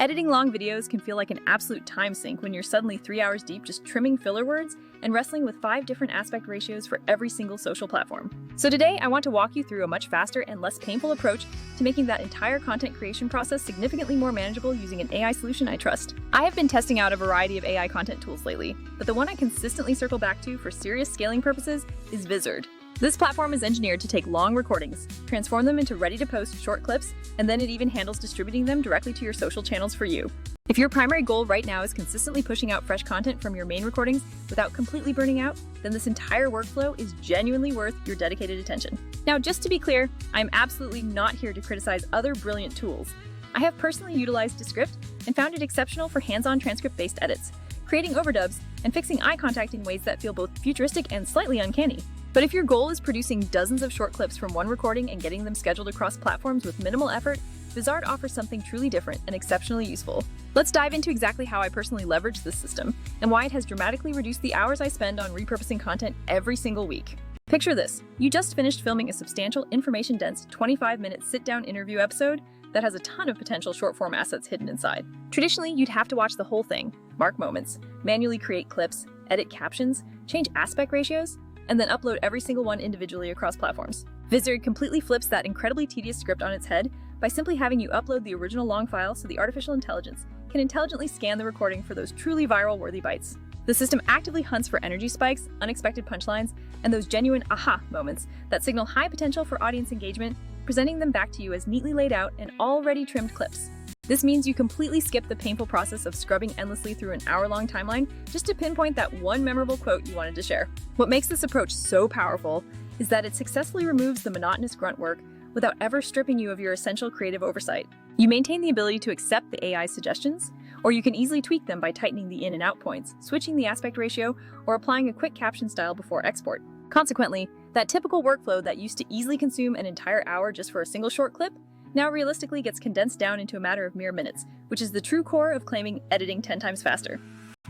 Editing long videos can feel like an absolute time sink when you're suddenly 3 hours deep just trimming filler words and wrestling with 5 different aspect ratios for every single social platform. So today, I want to walk you through a much faster and less painful approach to making that entire content creation process significantly more manageable using an AI solution I trust. I have been testing out a variety of AI content tools lately, but the one I consistently circle back to for serious scaling purposes is Vizard. This platform is engineered to take long recordings, transform them into ready-to-post short clips, and then it even handles distributing them directly to your social channels for you. If your primary goal right now is consistently pushing out fresh content from your main recordings without completely burning out, then this entire workflow is genuinely worth your dedicated attention. Now, just to be clear, I'm absolutely not here to criticize other brilliant tools. I have personally utilized Descript and found it exceptional for hands-on transcript-based edits, creating overdubs, and fixing eye contact in ways that feel both futuristic and slightly uncanny. But if your goal is producing dozens of short clips from one recording and getting them scheduled across platforms with minimal effort, Vizard offers something truly different and exceptionally useful. Let's dive into exactly how I personally leverage this system and why it has dramatically reduced the hours I spend on repurposing content every single week. Picture this. You just finished filming a substantial, information-dense, 25-minute sit-down interview episode that has a ton of potential short-form assets hidden inside. Traditionally, you'd have to watch the whole thing, mark moments, manually create clips, edit captions, change aspect ratios, and then upload every single one individually across platforms. Vizard completely flips that incredibly tedious script on its head by simply having you upload the original long file so the artificial intelligence can intelligently scan the recording for those truly viral-worthy bites. The system actively hunts for energy spikes, unexpected punchlines, and those genuine aha moments that signal high potential for audience engagement, presenting them back to you as neatly laid out and already trimmed clips. This means you completely skip the painful process of scrubbing endlessly through an hour-long timeline just to pinpoint that one memorable quote you wanted to share. What makes this approach so powerful is that it successfully removes the monotonous grunt work without ever stripping you of your essential creative oversight. You maintain the ability to accept the AI's suggestions, or you can easily tweak them by tightening the in and out points, switching the aspect ratio, or applying a quick caption style before export. Consequently, that typical workflow that used to easily consume an entire hour just for a single short clip now realistically gets condensed down into a matter of mere minutes, which is the true core of claiming editing 10 times faster.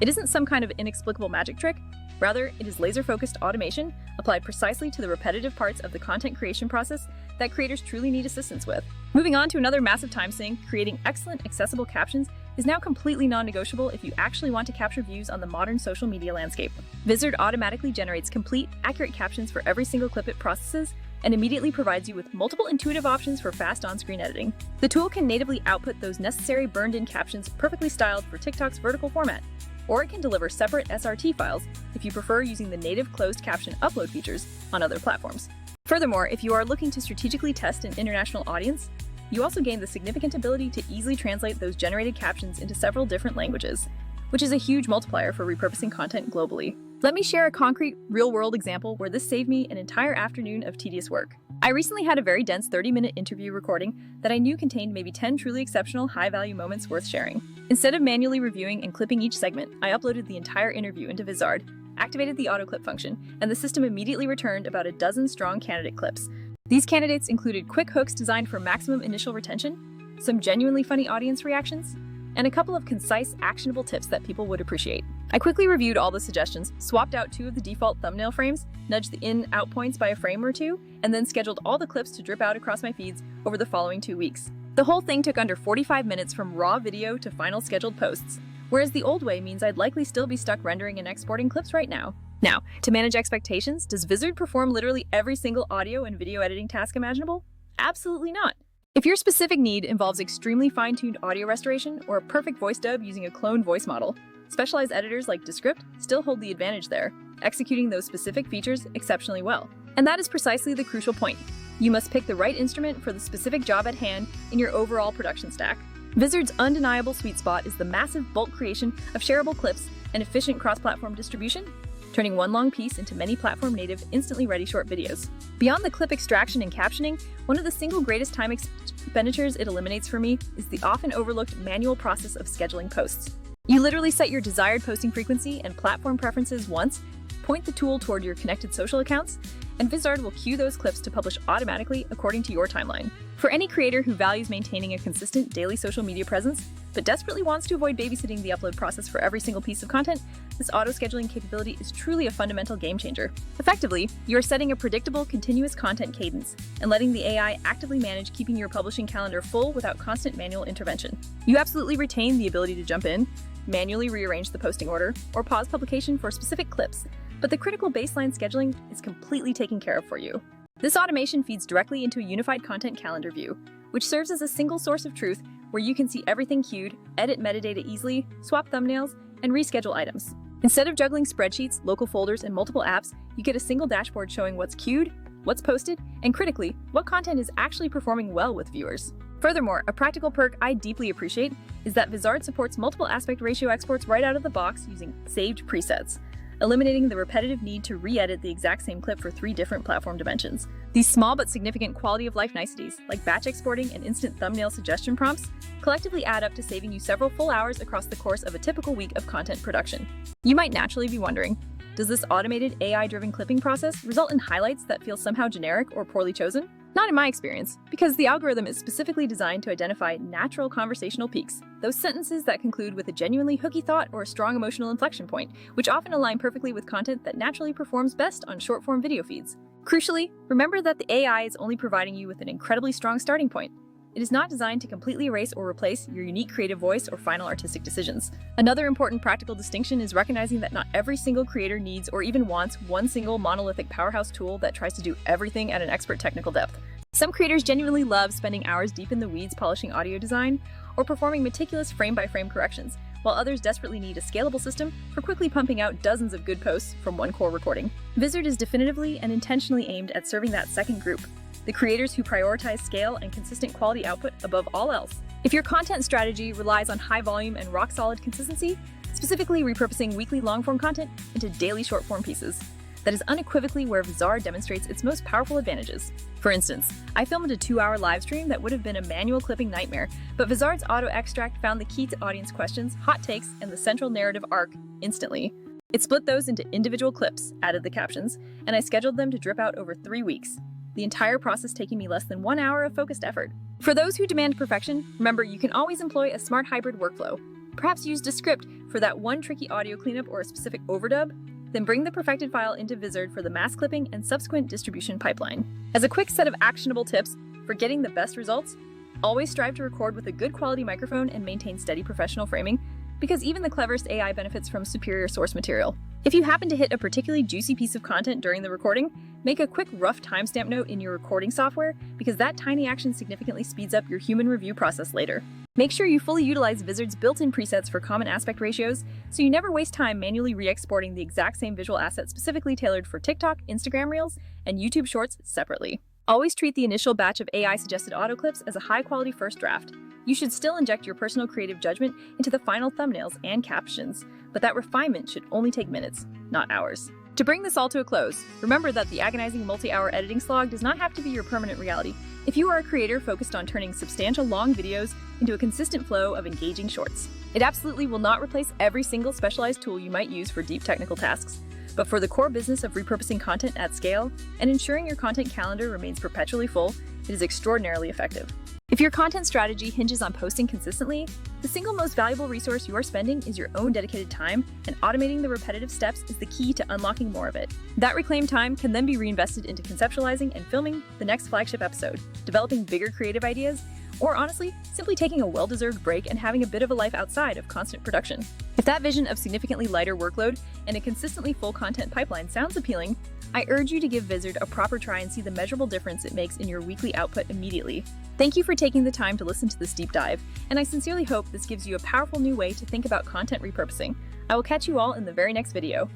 It isn't some kind of inexplicable magic trick, rather it is laser-focused automation applied precisely to the repetitive parts of the content creation process that creators truly need assistance with. Moving on to another massive time sink, creating excellent, accessible captions is now completely non-negotiable if you actually want to capture views on the modern social media landscape. Vizard automatically generates complete, accurate captions for every single clip it processes, and immediately provides you with multiple intuitive options for fast on-screen editing. The tool can natively output those necessary burned-in captions perfectly styled for TikTok's vertical format, or it can deliver separate SRT files if you prefer using the native closed caption upload features on other platforms. Furthermore, if you are looking to strategically test an international audience, you also gain the significant ability to easily translate those generated captions into several different languages, which is a huge multiplier for repurposing content globally. Let me share a concrete, real-world example where this saved me an entire afternoon of tedious work. I recently had a very dense 30-minute interview recording that I knew contained maybe 10 truly exceptional, high-value moments worth sharing. Instead of manually reviewing and clipping each segment, I uploaded the entire interview into Vizard, activated the auto-clip function, and the system immediately returned about a dozen strong candidate clips. These candidates included quick hooks designed for maximum initial retention, some genuinely funny audience reactions, and a couple of concise, actionable tips that people would appreciate. I quickly reviewed all the suggestions, swapped out 2 of the default thumbnail frames, nudged the in-out points by a frame or 2, and then scheduled all the clips to drip out across my feeds over the following 2 weeks. The whole thing took under 45 minutes from raw video to final scheduled posts, whereas the old way means I'd likely still be stuck rendering and exporting clips right now. Now, to manage expectations, does Vizard perform literally every single audio and video editing task imaginable? Absolutely not. If your specific need involves extremely fine-tuned audio restoration or a perfect voice dub using a cloned voice model, specialized editors like Descript still hold the advantage there, executing those specific features exceptionally well. And that is precisely the crucial point. You must pick the right instrument for the specific job at hand in your overall production stack. Vizard's undeniable sweet spot is the massive bulk creation of shareable clips and efficient cross-platform distribution, turning one long piece into many platform-native, instantly ready short videos. Beyond the clip extraction and captioning, one of the single greatest time expenditures it eliminates for me is the often overlooked manual process of scheduling posts. You literally set your desired posting frequency and platform preferences once, point the tool toward your connected social accounts, and Vizard will queue those clips to publish automatically according to your timeline. For any creator who values maintaining a consistent daily social media presence, but desperately wants to avoid babysitting the upload process for every single piece of content, this auto-scheduling capability is truly a fundamental game changer. Effectively, you are setting a predictable, continuous content cadence and letting the AI actively manage keeping your publishing calendar full without constant manual intervention. You absolutely retain the ability to jump in, manually rearrange the posting order, or pause publication for specific clips, but the critical baseline scheduling is completely taken care of for you. This automation feeds directly into a unified content calendar view, which serves as a single source of truth where you can see everything queued, edit metadata easily, swap thumbnails, and reschedule items. Instead of juggling spreadsheets, local folders, and multiple apps, you get a single dashboard showing what's queued, what's posted, and critically, what content is actually performing well with viewers. Furthermore, a practical perk I deeply appreciate is that Vizard supports multiple aspect ratio exports right out of the box using saved presets, eliminating the repetitive need to re-edit the exact same clip for 3 different platform dimensions. These small but significant quality-of-life niceties, like batch exporting and instant thumbnail suggestion prompts, collectively add up to saving you several full hours across the course of a typical week of content production. You might naturally be wondering, does this automated AI-driven clipping process result in highlights that feel somehow generic or poorly chosen? Not in my experience, because the algorithm is specifically designed to identify natural conversational peaks, those sentences that conclude with a genuinely hooky thought or a strong emotional inflection point, which often align perfectly with content that naturally performs best on short-form video feeds. Crucially, remember that the AI is only providing you with an incredibly strong starting point. It is not designed to completely erase or replace your unique creative voice or final artistic decisions. Another important practical distinction is recognizing that not every single creator needs or even wants one single monolithic powerhouse tool that tries to do everything at an expert technical depth. Some creators genuinely love spending hours deep in the weeds polishing audio design or performing meticulous frame-by-frame corrections, while others desperately need a scalable system for quickly pumping out dozens of good posts from one core recording. Vizard is definitively and intentionally aimed at serving that second group, the creators who prioritize scale and consistent quality output above all else. If your content strategy relies on high volume and rock-solid consistency, specifically repurposing weekly long-form content into daily short-form pieces, that is unequivocally where Vizard demonstrates its most powerful advantages. For instance, I filmed a 2-hour live stream that would have been a manual clipping nightmare, but Vizard's auto-extract found the key to audience questions, hot takes, and the central narrative arc instantly. It split those into individual clips, added the captions, and I scheduled them to drip out over 3 weeks, the entire process taking me less than 1 hour of focused effort. For those who demand perfection, remember you can always employ a smart hybrid workflow. Perhaps use Descript for that one tricky audio cleanup or a specific overdub, then bring the perfected file into Vizard for the mass clipping and subsequent distribution pipeline. As a quick set of actionable tips for getting the best results, always strive to record with a good quality microphone and maintain steady professional framing, because even the cleverest AI benefits from superior source material. If you happen to hit a particularly juicy piece of content during the recording, make a quick rough timestamp note in your recording software, because that tiny action significantly speeds up your human review process later. Make sure you fully utilize Vizard's built-in presets for common aspect ratios, so you never waste time manually re-exporting the exact same visual asset specifically tailored for TikTok, Instagram Reels, and YouTube Shorts separately. Always treat the initial batch of AI-suggested auto clips as a high-quality first draft. You should still inject your personal creative judgment into the final thumbnails and captions, but that refinement should only take minutes, not hours. To bring this all to a close, remember that the agonizing multi-hour editing slog does not have to be your permanent reality. If you are a creator focused on turning substantial long videos into a consistent flow of engaging shorts, it absolutely will not replace every single specialized tool you might use for deep technical tasks. But for the core business of repurposing content at scale and ensuring your content calendar remains perpetually full, it is extraordinarily effective. If your content strategy hinges on posting consistently, the single most valuable resource you are spending is your own dedicated time, and automating the repetitive steps is the key to unlocking more of it. That reclaimed time can then be reinvested into conceptualizing and filming the next flagship episode, developing bigger creative ideas, or honestly, simply taking a well-deserved break and having a bit of a life outside of constant production. If that vision of significantly lighter workload and a consistently full content pipeline sounds appealing, I urge you to give Vizard a proper try and see the measurable difference it makes in your weekly output immediately. Thank you for taking the time to listen to this deep dive, and I sincerely hope this gives you a powerful new way to think about content repurposing. I will catch you all in the very next video.